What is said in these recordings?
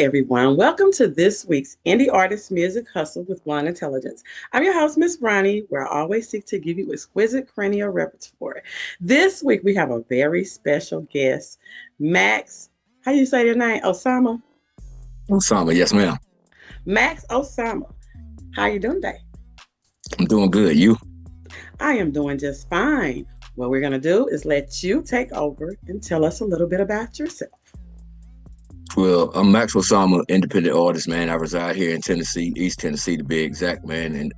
everyone. Welcome to this week's Indie Artist Music Hustle with Blonde Intelligence. I'm your host, Miss Roni, where I always seek to give you exquisite cranial repertoire. This week, we have a very special guest, Maxx. How do you say your name? Osama? Osama, yes, ma'am. Maxx Osama. How you doing today? I'm doing good. You? I am doing just fine. What we're going to do is let you take over and tell us a little bit about yourself. Well, I'm Maxx Osama, independent artist, man. I reside here in Tennessee, East Tennessee to be exact, man. And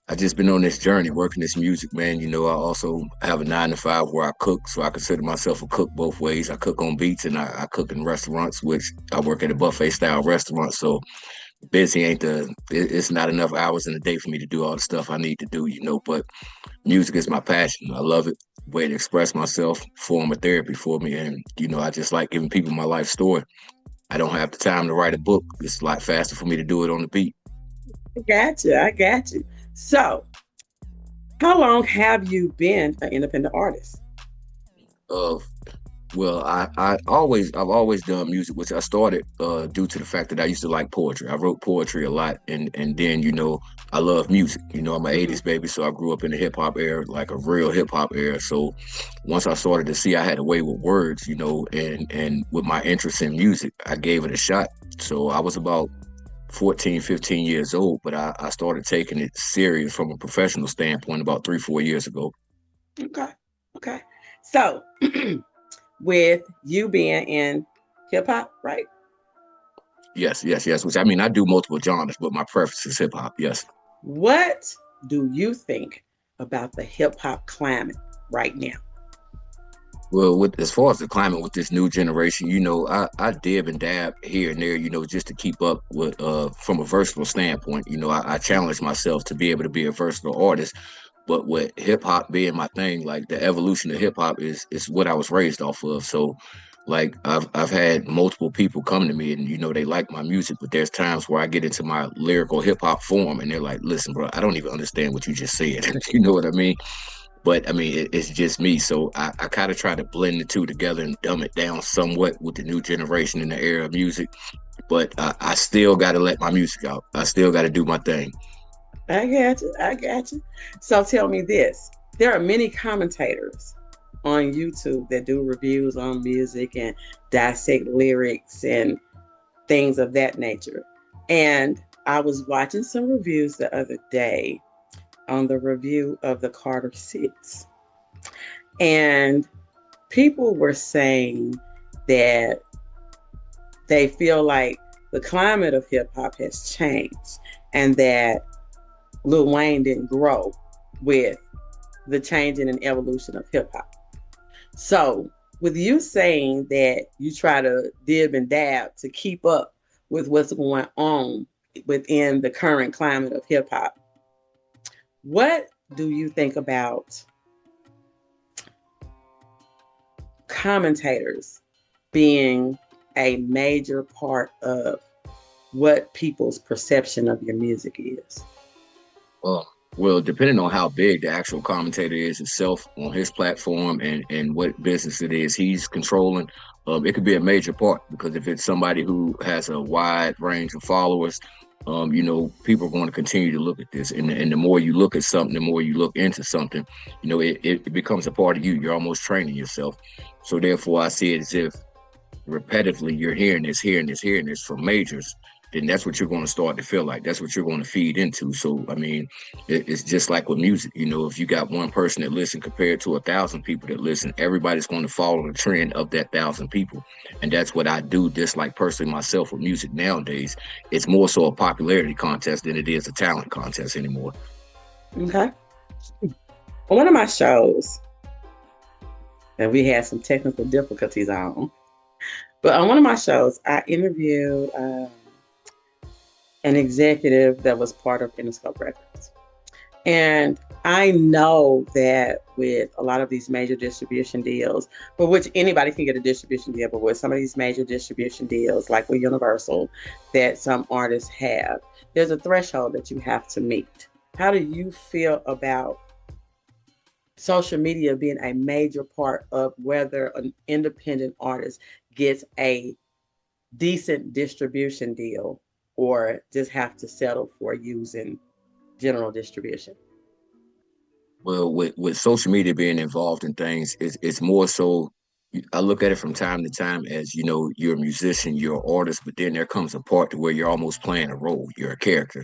I just been on this journey working this music, man. I also have a 9 to 5 where I cook, so I consider myself a cook both ways. I cook on beats and I cook in restaurants, which I work at a buffet style restaurant. So busy ain't it's not enough hours in the day for me to do all the stuff I need to do, but music is my passion. I love it. Way to express myself, form of therapy for me. And, I just like giving people my life story. I don't have the time to write a book. It's a lot faster for me to do it on the beat. I got you. So, how long have you been an independent artist? Uh, well, I've always done music, which I started due to the fact that I used to like poetry. I wrote poetry a lot, and then I love music. I'm an '80s baby, so I grew up in the hip hop era, like a real hip hop era. So once I started to see I had a way with words, and with my interest in music, I gave it a shot. So I was about 14, 15 years old, but I started taking it serious from a professional standpoint about 3, 4 years ago. Okay. Okay. So, with you being in hip hop, right? Yes, yes, yes. Which I mean, I do multiple genres, but my preference is hip hop. Yes. What do you think about the hip hop climate right now? Well, with as far as the climate with this new generation, I dib and dab here and there, just to keep up with from a versatile standpoint. I challenge myself to be able to be a versatile artist. But with hip hop being my thing, like the evolution of hip hop is what I was raised off of. So like I've had multiple people come to me and they like my music, but there's times where I get into my lyrical hip hop form and they're like, listen, bro, I don't even understand what you just said. You know what I mean? But I mean, it's just me. So I kind of try to blend the two together and dumb it down somewhat with the new generation in the era of music. But I still got to let my music out. I still got to do my thing. I got you. I got you. So tell me this. There are many commentators on YouTube that do reviews on music and dissect lyrics and things of that nature. And I was watching some reviews the other day on the review of the Carter 6. And people were saying that they feel like the climate of hip hop has changed and that Lil Wayne didn't grow with the changing and evolution of hip hop. So, with you saying that you try to dib and dab to keep up with what's going on within the current climate of hip hop, what do you think about commentators being a major part of what people's perception of your music is? Well, depending on how big the actual commentator is itself on his platform and what business it is he's controlling, it could be a major part because if it's somebody who has a wide range of followers, people are going to continue to look at this. And the more you look at something, the more you look into something, it becomes a part of you. You're almost training yourself. So therefore, I see it as if repetitively you're hearing this from majors, then that's what you're going to start to feel like. That's what you're going to feed into. So, I mean, it's just like with music. If you got one person that listen compared to 1,000 people that listen, everybody's going to follow the trend of that 1,000 people. And that's what I do, just like personally myself with music nowadays. It's more so a popularity contest than it is a talent contest anymore. Okay. On one of my shows that we had some technical difficulties on, but on one of my shows, I interviewed an executive that was part of Interscope Records. And I know that with a lot of these major distribution deals, for which anybody can get a distribution deal, but with some of these major distribution deals, like with Universal, that some artists have, there's a threshold that you have to meet. How do you feel about social media being a major part of whether an independent artist gets a decent distribution deal or just have to settle for using general distribution? Well, with social media being involved in things, it's more so. I look at it from time to time as you're a musician, you're an artist, but then there comes a part to where you're almost playing a role, you're a character,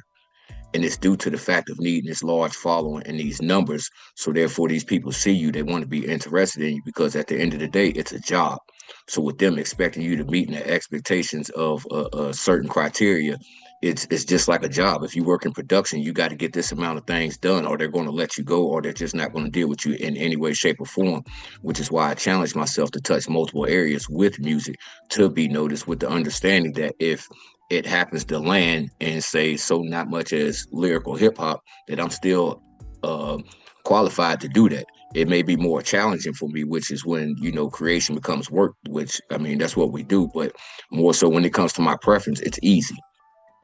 and it's due to the fact of needing this large following and these numbers. So therefore, these people see you, they want to be interested in you because at the end of the day, it's a job. So with them expecting you to meet the expectations of a certain criteria, it's just like a job. If you work in production, you got to get this amount of things done, or they're going to let you go, or they're just not going to deal with you in any way, shape, or form. Which is why I challenge myself to touch multiple areas with music to be noticed, with the understanding that if it happens to land and say so not much as lyrical hip hop, that I'm still uh, qualified to do that. It may be more challenging for me, which is when creation becomes work, which I mean that's what we do, but more so when it comes to my preference, it's easy.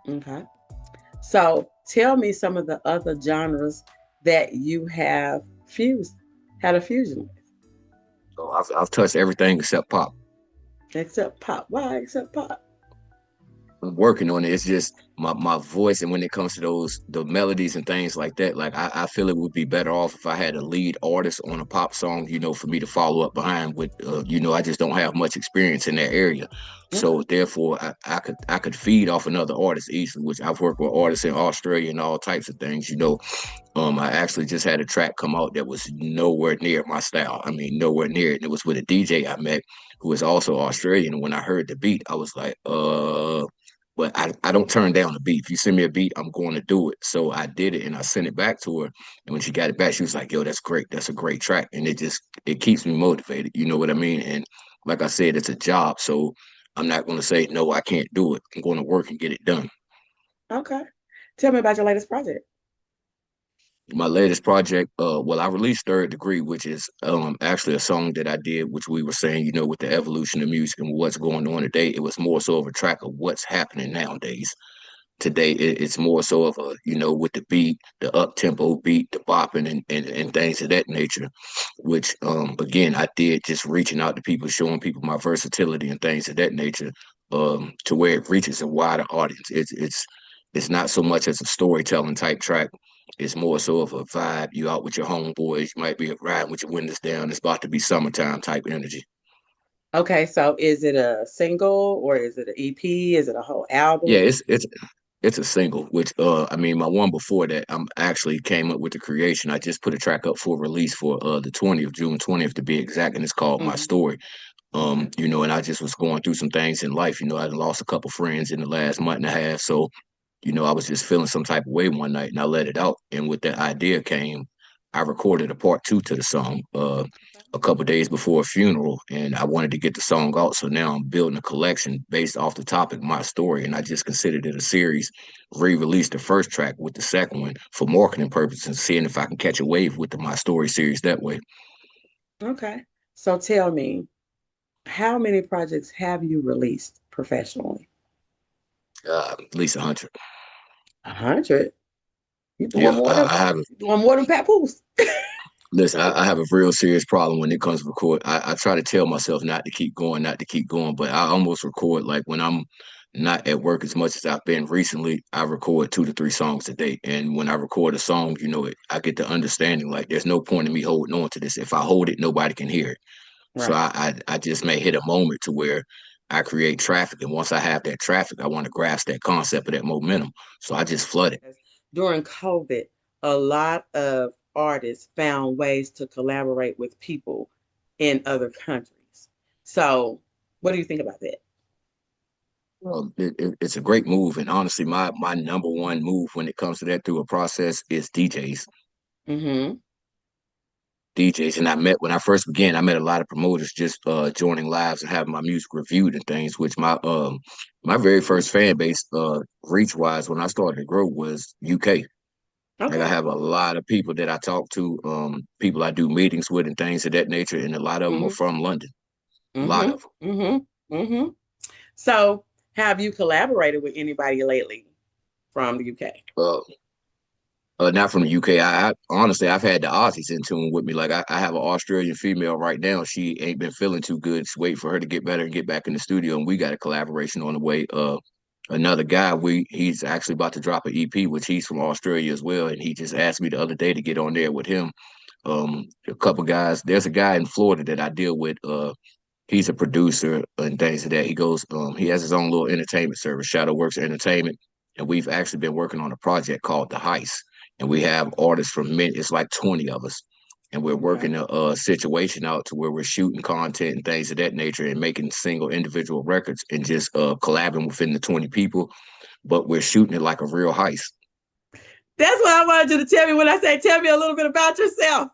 Okay. So tell me some of the other genres that you have fused, had a fusion with, So I've touched everything except pop. except pop. Why except pop? I'm working on it. It's just my voice, and when it comes to the melodies and things like that, like I feel it would be better off if I had a lead artist on a pop song, for me to follow up behind with. I just don't have much experience in that area, Okay. so therefore I could feed off another artist easily, which I've worked with artists in Australia and all types of things. I actually just had a track come out that was nowhere near my style. I mean, nowhere near it. And it was with a DJ I met who is also Australian. And when I heard the beat, I was like, but I don't turn down the beat. If you send me a beat, I'm going to do it. So I did it and I sent it back to her. And when she got it back, she was like, yo, that's great. That's a great track. And it keeps me motivated. You know what I mean? And like I said, it's a job. So I'm not going to say, no, I can't do it. I'm going to work and get it done. Okay. Tell me about your latest project. My latest project, well, I released Third Degree, which is actually a song that I did, which we were saying, with the evolution of music and what's going on today. It was more so of a track of what's happening nowadays. Today, it's more so of a, with the beat, the up tempo beat, the bopping and things of that nature, which again I did just reaching out to people, showing people my versatility and things of that nature, to where it reaches a wider audience. It's not so much as a storytelling type track. It's more so of a vibe. You out with your homeboys, you might be riding with your windows down. It's about to be summertime type energy. Okay, so is it a single or is it an EP? Is it a whole Yeah, album? it's a single, which I mean my one before that I'm actually came up with the creation. I just put a track up for release for the 20th, June 20th to be exact, and it's called My Hmm. Story. Okay. And I just was going through some things in life. I lost a couple friends in the last month and a half. So I was just feeling some type of way one night and I let it out. And with that idea came, I recorded a part two to the song a couple days before a funeral. And I wanted to get the song out. So now I'm building a collection based off the topic, my story. And I just considered it a series, re-released the first track with the second one for marketing purposes and seeing if I can catch a wave with the My Story series that way. Okay. So tell me, how many projects have you released professionally? At least 100. 100. You doing Yeah, more than I have Papoose. Listen, I have a real serious problem when it comes to record. I try to tell myself not to keep going, not to keep going, but I almost record like when I'm not at work as much as I've been recently. I record 2 to 3 songs a day, and when I record a song, I get the understanding like there's no point in me holding on to this. If I hold it, nobody can hear it. So Right. I just may hit a moment to where I create traffic, and once I have that traffic, I want to grasp that concept of that momentum. So I just flood it. During COVID, a lot of artists found ways to collaborate with people in other countries. So, what do you think about that? It's a great move, and honestly, my number one move when it comes to that through a process is DJs. Mm-hmm. DJs, and I met when I first began. I met a lot of promoters just joining lives and having my music reviewed and things. Which my very first fan base, reach wise, when I started to grow was UK. Like I Okay. have a lot of people that I talk to, people I do meetings with, and things of that nature, and a lot of them are Mm-hmm. from London. A lot of Mm-hmm. Mm-hmm. Mm-hmm. So, have you collaborated with anybody lately from the UK? them. Not from the UK. I honestly, I've had the Aussies in tune with me. Like I have an Australian female right now. She ain't been feeling too good. Just wait for her to get better and get back in the studio. And we got a collaboration on the way. Another guy, he's actually about to drop an EP, which he's from Australia as well. And he just asked me the other day to get on there with him. A couple guys. There's a guy in Florida that I deal with. He's a producer and things of that. He has his own little entertainment service, Shadow Works Entertainment, and we've actually been working on a project called The Heist. And we have artists from many, it's like 20 of us. And we're Okay. working a situation out to where we're shooting content and things of that nature and making single individual records and just collabing within the 20 people. But we're shooting it like a real heist. That's what I wanted you to tell me when I say, tell me a little bit about yourself.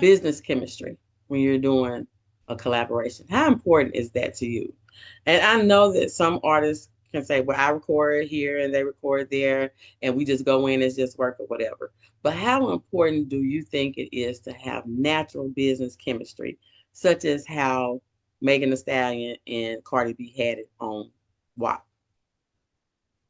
Business chemistry when you're doing a collaboration. How important is that to you? And I know that some artists can say, well, I record here and they record there, and we just go in as just work or whatever. But how important do you think it is to have natural business chemistry, such as how Megan Thee Stallion and Cardi B had it on WAP?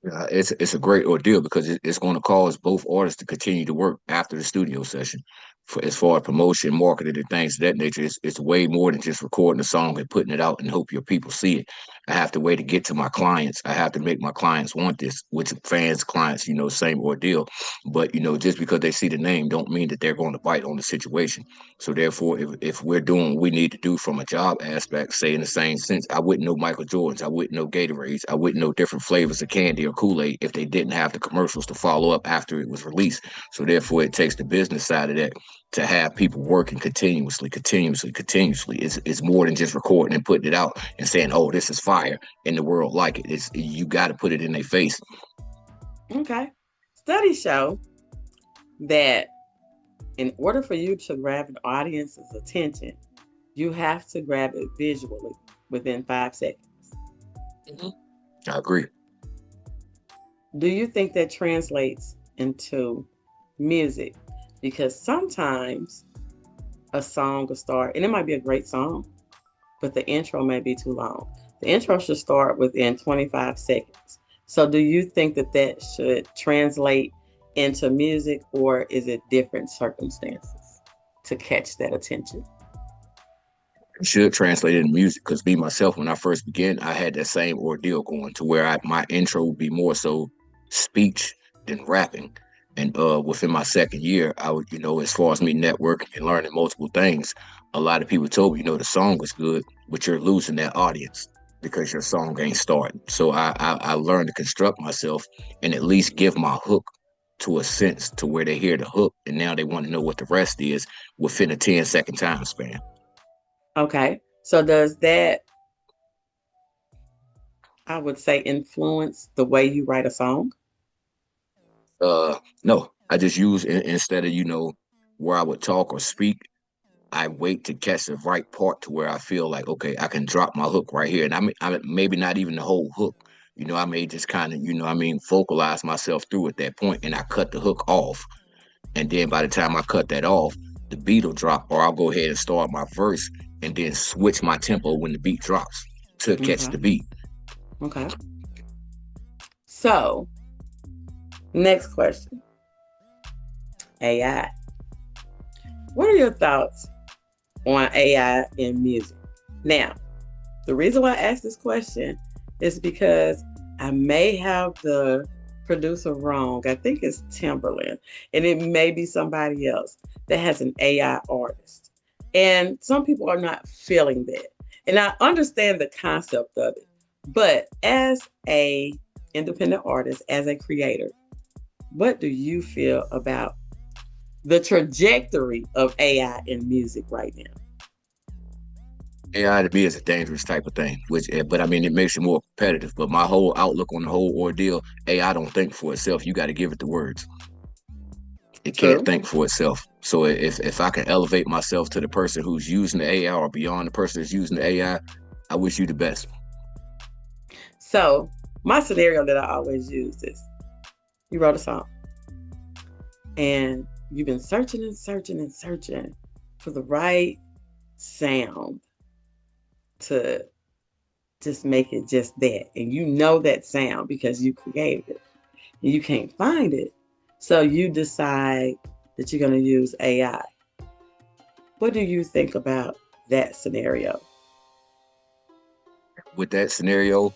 It's a great ordeal because it's going to cause both artists to continue to work after the studio session. For as far as promotion, marketing, and things of that nature, it's way more than just recording a song and putting it out and hope your people see it. I have to wait to get to my clients. I have to make my clients want this, which fans, clients, same ordeal. But just because they see the name, don't mean that they're going to bite on the situation. So therefore, if we're doing what we need to do from a job aspect, say in the same sense, I wouldn't know Michael Jordan's, I wouldn't know Gatorades, I wouldn't know different flavors of candy or Kool-Aid if they didn't have the commercials to follow up after it was released. So therefore, it takes the business side of that to have people working continuously, continuously, continuously. It's more than just recording and putting it out and saying, "Oh, this is fire," and the world like it. It's you got to put it in their face. Okay. Studies show that in order for you to grab an audience's attention, you have to grab it visually within 5 seconds. Mm-hmm. I agree. Do you think that translates into music? Because sometimes a song will start, and it might be a great song, but the intro may be too long. The intro should start within 25 seconds. So do you think that that should translate into music, or is it different circumstances to catch that attention? It should translate into music because me myself, when I first began, I had that same ordeal going to where my intro would be more so speech than rapping. And within my second year, I would, as far as me networking and learning multiple things, a lot of people told me, the song was good, but you're losing that audience because your song ain't starting. So I learned to construct myself and at least give my hook to a sense to where they hear the hook and now they want to know what the rest is within a 10-second time span. Okay. So does that, I would say, influence the way you write a song? No, I just use instead of where I would talk or speak, I wait to catch the right part to where I feel like okay, I can drop my hook right here, and I maybe not even the whole hook. I may just kind of vocalize myself through at that point, and I cut the hook off, and then by the time I cut that off, the beat will drop, or I'll go ahead and start my verse, and then switch my tempo when the beat drops to catch Okay. the beat. Okay. So, next question. AI. What are your thoughts on AI in music? Now, the reason why I asked this question is because I may have the producer wrong. I think it's Timberland, and it may be somebody else that has an AI artist. And some people are not feeling that. And I understand the concept of it. But as a independent artist, as a creator, what do you feel about the trajectory of AI in music right now? AI to me is a dangerous type of thing, but I mean, it makes it more competitive. But my whole outlook on the whole ordeal, AI don't think for itself. You got to give it the words. It can't True. think for itself. So if I can elevate myself to the person who's using the AI or beyond the person that's using the AI, I wish you the best. So my scenario that I always use is you wrote a song and you've been searching and searching and searching for the right sound to just make it just that. And you know that sound because you created it. and you can't find it. So you decide that you're going to use AI. What do you think about that scenario? With that scenario,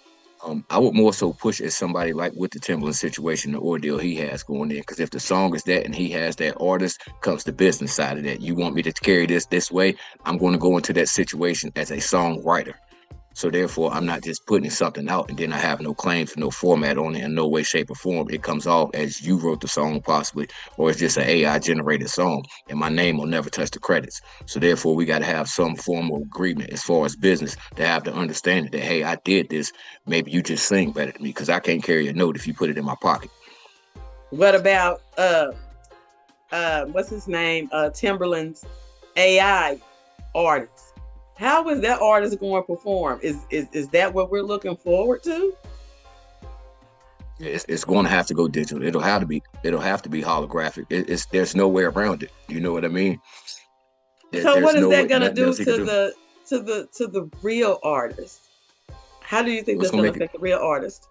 I would more so push at somebody like with the Timberland situation, the ordeal he has going in. Because if the song is that and he has that artist, comes the business side of that. You want me to carry this way? I'm going to go into that situation as a songwriter. So therefore, I'm not just putting something out and then I have no claims or no format on it in no way, shape, or form. It comes off as you wrote the song possibly, or it's just an AI generated song, and my name will never touch the credits. So therefore, we got to have some form of agreement as far as business to have the understanding that, hey, I did this. Maybe you just sing better than me because I can't carry a note if you put it in my pocket. What about what's his name? Timberland's AI artist. How is that artist going to perform? Is that what we're looking forward to? It's going to have to go digital. It'll have to be holographic. There's no way around it. You know what I mean? So what There's is no that way, going to nothing do else he could to do. the real artist? How do you think What's that's going going to to make it? affect the real artist?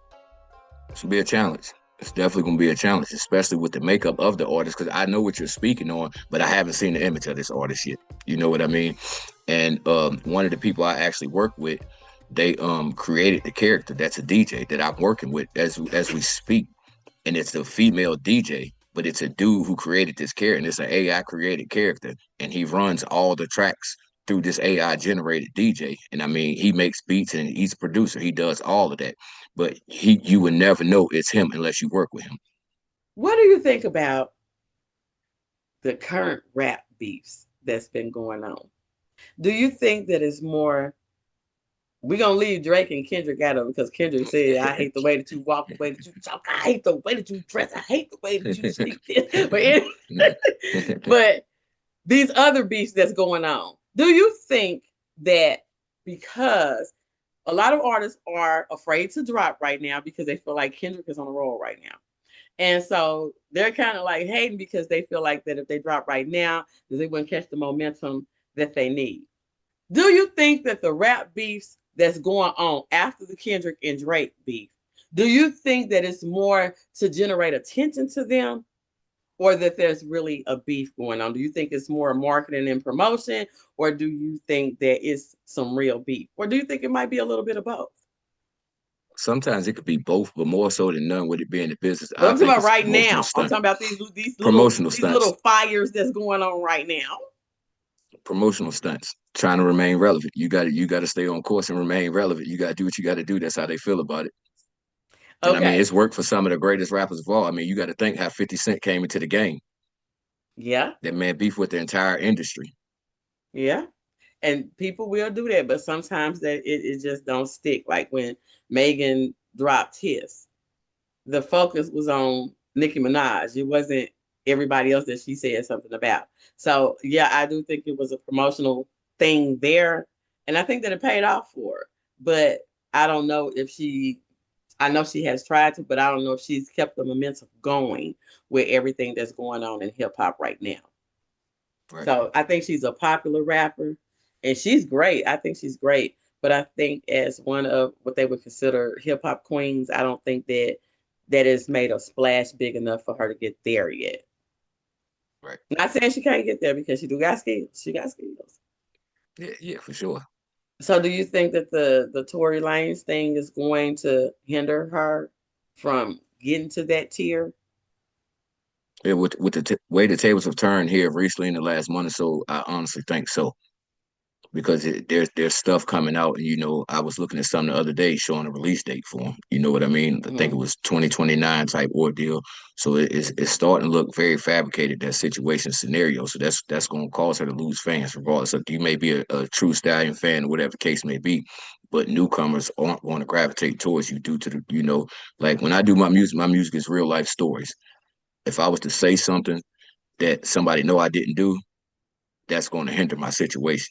It's gonna be a challenge. It's definitely gonna be a challenge, especially with the makeup of the artist, because I know what you're speaking on, but I haven't seen the image of this artist yet. You know what I mean? And one of the people I actually work with, they created the character that's a DJ that I'm working with as we speak, and it's a female DJ, but it's a dude who created this character, and it's an AI created character, and he runs all the tracks through this AI generated DJ. And I mean, he makes beats and he's a producer. He does all of that, but you would never know it's him unless you work with him. What do you think about the current rap beefs that's been going on? Do you think that it's more? We're gonna leave Drake and Kendrick out of it because Kendrick said, "I hate the way that you walk, the way that you talk, I hate the way that you dress, I hate the way that you speak." But these other beefs that's going on, do you think that because a lot of artists are afraid to drop right now because they feel like Kendrick is on a roll right now? And so they're kind of like hating because they feel like that if they drop right now, that they wouldn't catch the momentum that they need. Do you think that the rap beefs that's going on after the Kendrick and Drake beef, do you think that it's more to generate attention to them or that there's really a beef going on? Do you think it's more marketing and promotion or do you think there is some real beef? Or do you think it might be a little bit of both? Sometimes it could be both, but more so than none with it being the business. But I I'm talking think about it's a right promotional now. I'm stunt. talking about Promotional these stunts. little fires that's going on right now. Promotional stunts. Trying to remain relevant. You got to stay on course and remain relevant. You got to do what you got to do. That's how they feel about it. And I mean, Okay. it's worked for some of the greatest rappers of all. I mean, you got to think how 50 Cent came into the game. Yeah. That man beef with the entire industry. Yeah. And people will do that, but sometimes it just don't stick. Like when Megan dropped his, the focus was on Nicki Minaj. It wasn't everybody else that she said something about. So yeah, I do think it was a promotional thing there, and I think that it paid off for her. But I don't know if she. I know she has tried to, but I don't know if she's kept the momentum going with everything that's going on in hip hop right now. Right. So I think she's a popular rapper and she's great. I think she's great. But I think as one of what they would consider hip hop queens, I don't think that that has made a splash big enough for her to get there yet. Right. Not saying she can't get there because she do got skills. She got skills. Yeah, yeah, for sure. So do you think that the Tory Lanez thing is going to hinder her from getting to that tier? Yeah, with the way the tables have turned here recently in the last month or so, I honestly think so. Because there's stuff coming out, and I was looking at something the other day showing a release date for him. You know what I mean? I think Mm-hmm. it was 2029 type ordeal. So it's starting to look very fabricated, that situation scenario. So that's going to cause her to lose fans, regardless of you may be a true Stallion fan or whatever the case may be. But newcomers aren't going to gravitate towards you due to like when I do my music is real life stories. If I was to say something that somebody know I didn't do, that's going to hinder my situation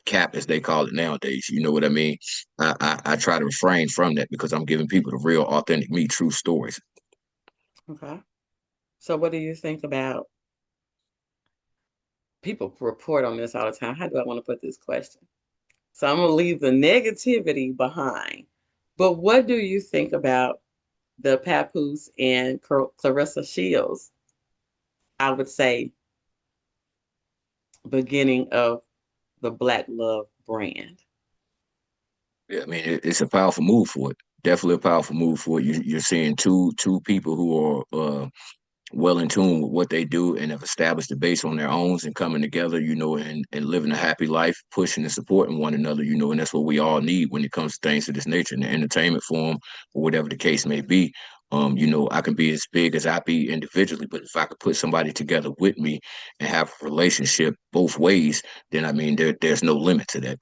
cap as they call it nowadays. You know what I mean? I try to refrain from that because I'm giving people the real, authentic me, true stories. Okay. So what do you think about people report on this all the time? How do I want to put this question? So I'm gonna leave the negativity behind. But what do you think about the Papoose and Clarissa Shields, I would say, beginning of the Black Love brand. Yeah, I mean, it's a powerful move for it. Definitely a powerful move for it. You're seeing two people who are well in tune with what they do and have established a base on their own and coming together, and living a happy life, pushing and supporting one another, and that's what we all need when it comes to things of this nature in the entertainment form or whatever the case may be. I can be as big as I be individually, but if I could put somebody together with me and have a relationship both ways, then I mean there's no limit to that.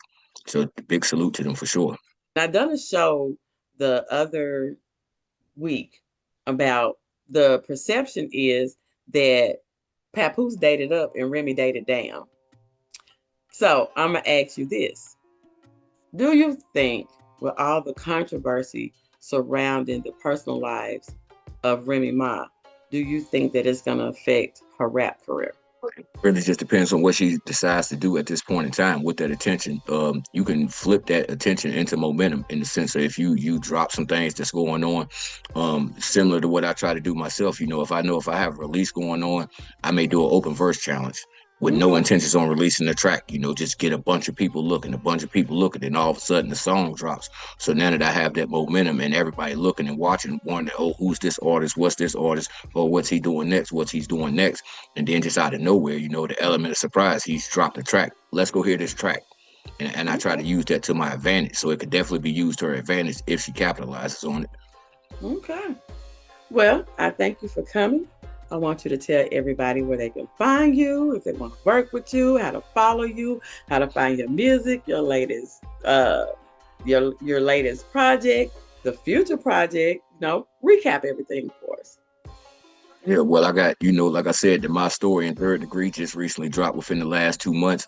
So big salute to them for sure. I done a show the other week about the perception is that Papoose dated up and Remy dated down. So I'm gonna ask you this. Do you think with all the controversy surrounding the personal lives of Remy Ma, do you think that it's gonna affect her rap career? Really just depends on what she decides to do at this point in time with that attention. You can flip that attention into momentum in the sense that if you drop some things that's going on, similar to what I try to do myself. If I have a release going on, I may do an open verse challenge with no intentions on releasing the track. Just get a bunch of people looking, and all of a sudden the song drops. So now that I have that momentum and everybody looking and watching, wondering, oh, who's this artist? What's this artist? Oh, what's he doing next? What's he's doing next? And then just out of nowhere, the element of surprise, he's dropped a track. Let's go hear this track. And I try to use that to my advantage. So it could definitely be used to her advantage if she capitalizes on it. Okay. Well, I thank you for coming. I want you to tell everybody where they can find you, if they want to work with you, how to follow you, how to find your music, your latest your latest project, the future project. Recap everything for us. Yeah, well, I got, like I said, My Story in Third Degree just recently dropped within the last 2 months.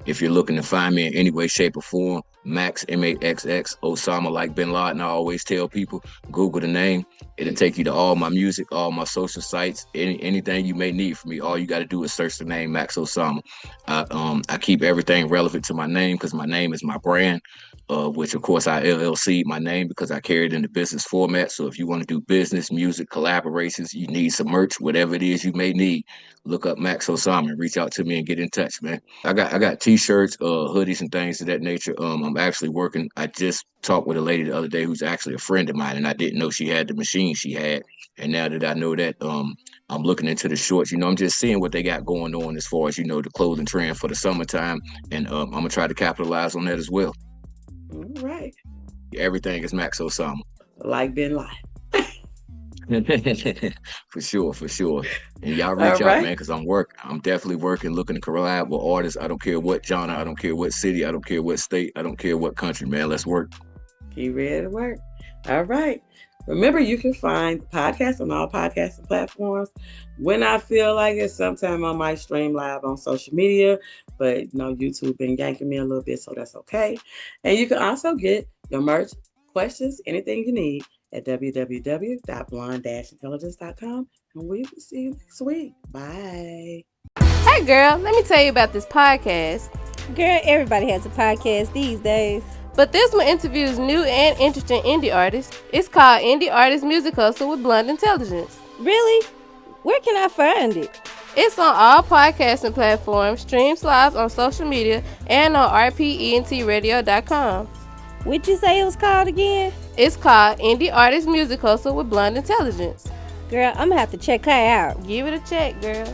If you're looking to find me in any way, shape, or form, Maxx, Maxx Osama, like Bin Laden, I always tell people, Google the name. It'll take you to all my music, all my social sites, anything you may need from me. All you got to do is search the name Maxx Osama. I keep everything relevant to my name because my name is my brand. Which of course I LLC my name because I carry it in the business format. So if you want to do business, music, collaborations, you need some merch, whatever it is you may need, look up Maxx Osama and reach out to me and get in touch, man. I got t-shirts, hoodies and things of that nature. I'm actually working. I just talked with a lady the other day who's actually a friend of mine, and I didn't know she had the machine she had. And now that I know that, I'm looking into the shorts. I'm just seeing what they got going on as far as, the clothing trend for the summertime. And I'm going to try to capitalize on that as well. All right. Everything is Maxx Osama. Like Bin Laden. For sure. And y'all reach out, man, because I'm definitely working, looking to collab with artists. I don't care what genre, I don't care what city, I don't care what state, I don't care what country, man. Let's work. Keep ready to work. All right. Remember, you can find the podcast on all podcasting platforms. When I feel like it, sometime I might stream live on social media, but YouTube been yanking me a little bit, so that's okay. And you can also get your merch, questions, anything you need at www.blonde-intelligence.com. And we will see you next week. Bye. Hey girl, let me tell you about this podcast. Girl, everybody has a podcast these days. But this one interviews new and interesting indie artists. It's called Indie Artist Music Hustle with Blonde Intelligence. Really? Where can I find it? It's on all podcasting platforms, streams live on social media, and on rpentradio.com. What'd you say it was called again? It's called Indie Artist Music Hustle with Blonde Intelligence. Girl, I'm gonna have to check her out. Give it a check, girl.